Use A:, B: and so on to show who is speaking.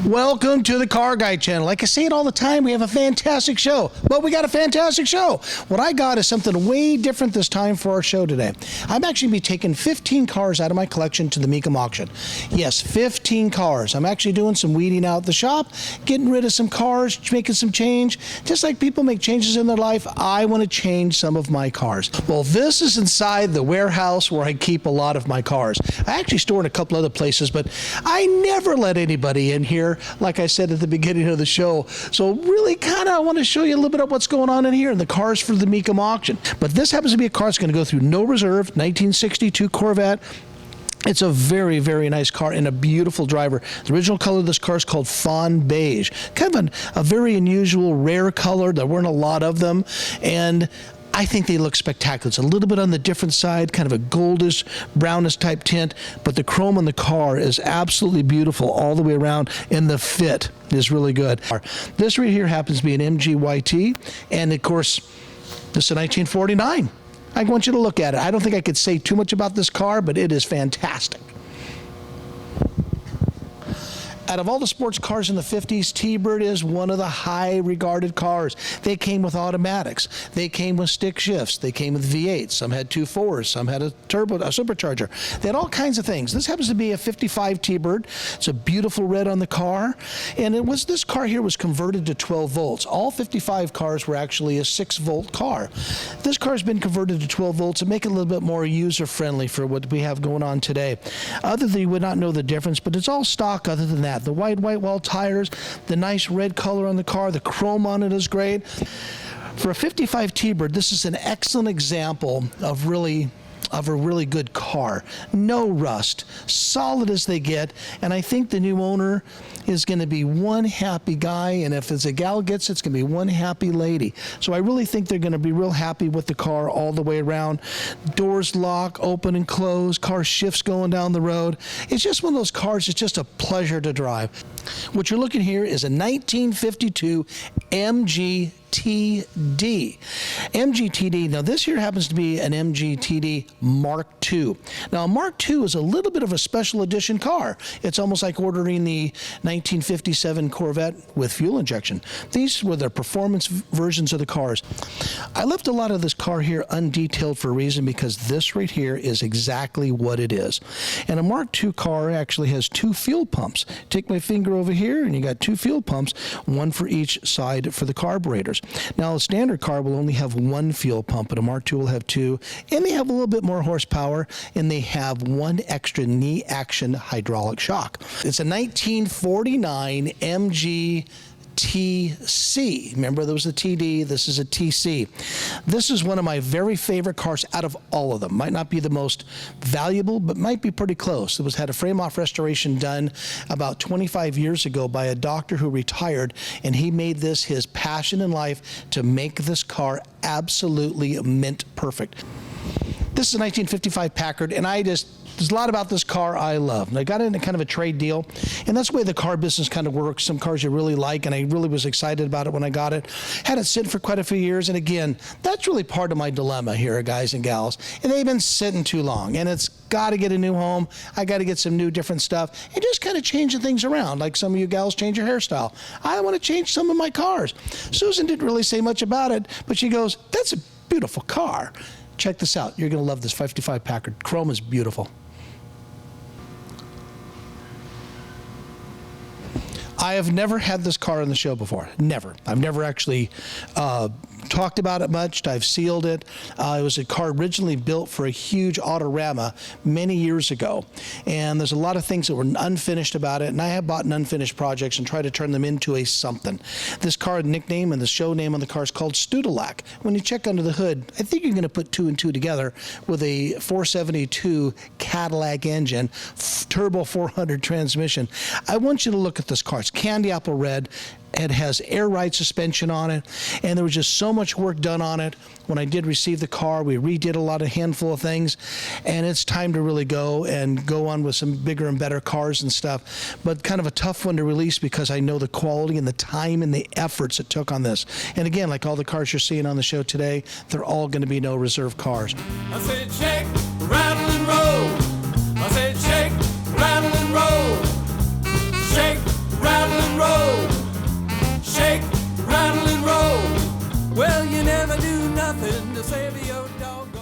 A: Welcome to the Car Guy channel. Like I say it all the time, we have a fantastic show. But we got a fantastic show. What I got is something way different this time for our show today. I'm actually be taking 15 cars out of my collection to the Mecum Auction. Yes, 15 cars. I'm actually doing some weeding out at the shop, getting rid of some cars, making some change. Just like people make changes in their life, I want to change some of my cars. Well, this is inside the warehouse where I keep a lot of my cars. I actually store in a couple other places, but I never let anybody in here, like I said at the beginning of the show. So really kind of I want to show you a little bit of what's going on in here and the cars for the Mecum Auction. But this happens to be a car that's going to go through no reserve, 1962 Corvette. It's a very, very nice car and a beautiful driver. The original color of this car is called Fawn Beige. Kind of a very unusual, rare color. There weren't a lot of them. And I think they look spectacular. It's a little bit on the different side, kind of a goldish, brownish type tint, but the chrome on the car is absolutely beautiful all the way around, and the fit is really good. This right here happens to be an MGYT, and of course, this is a 1949. I want you to look at it. I don't think I could say too much about this car, but it is fantastic. Out of all the sports cars in the 50s, T-Bird is one of the high-regarded cars. They came with automatics. They came with stick shifts. They came with V8s. Some had 2.4s. Some had a supercharger. They had all kinds of things. This happens to be a 55 T-Bird. It's a beautiful red on the car. And this car here was converted to 12 volts. All 55 cars were actually a 6-volt car. This car has been converted to 12 volts to make it a little bit more user-friendly for what we have going on today. Other than you would not know the difference, but it's all stock other than that. The white wall tires, the nice red color on the car, the chrome on it is great. For a 55 T-Bird, this is an excellent example of a really good car. No rust, solid as they get, and I think the new owner is going to be one happy guy, and if it's a gal gets it, it's going to be one happy lady. So I really think they're going to be real happy with the car all the way around. Doors lock, open and close, car shifts going down the road. It's just one of those cars, it's just a pleasure to drive. What you're looking here is a 1952 MGTD. MGTD, now this here happens to be an MGTD Mark II. Now Mark II is a little bit of a special edition car. It's almost like ordering the 1957 Corvette with fuel injection. These were the performance versions of the cars. I left a lot of this car here undetailed for a reason, because this right here is exactly what it is. And a Mark II car actually has 2 fuel pumps. Take my finger over here and you got 2 fuel pumps, one for each side for the carburetors. Now a standard car will only have 1 fuel pump, but a Mark II will have 2, and they have a little bit more horsepower, and they have 1 extra knee action hydraulic shock. It's a 1949 MG TC. Remember, there was a TD, this is a TC. This is one of my very favorite cars out of all of them. Might not be the most valuable, but might be pretty close. It had a frame-off restoration done about 25 years ago by a doctor who retired, and he made this his passion in life to make this car absolutely mint perfect. This is a 1955 Packard, and there's a lot about this car I love. And I got it in a kind of a trade deal, and that's the way the car business kind of works. Some cars you really like, and I really was excited about it when I got it. Had it sit for quite a few years, and again, that's really part of my dilemma here, guys and gals. And they've been sitting too long, and it's got to get a new home. I got to get some new different stuff, and just kind of changing things around, like some of you gals change your hairstyle. I want to change some of my cars. Susan didn't really say much about it, but she goes, "That's a beautiful car. Check this out. You're going to love this 55 Packard. Chrome is beautiful." I have never had this car on the show before. Never. I've never actually talked about it much. I've sealed it. It was a car originally built for a huge Autorama many years ago. And there's a lot of things that were unfinished about it. And I have bought unfinished projects and tried to turn them into a something. This car nickname and the show name on the car is called Studelac. When you check under the hood, I think you're going to put 2 and 2 together with a 472 Cadillac engine, turbo 400 transmission. I want you to look at this car. It's candy apple red. It has air ride suspension on it, and there was just so much work done on it. When I did receive the car, we redid a handful of things, and it's time to really go on with some bigger and better cars and stuff. But kind of a tough one to release, because I know the quality and the time and the efforts it took on this. And again, like all the cars you're seeing on the show today, they're all going to be no reserve cars.
B: I said shake, rattle and roll. I said shake, rattle and roll. Shake, rattle nothing to save your doggone.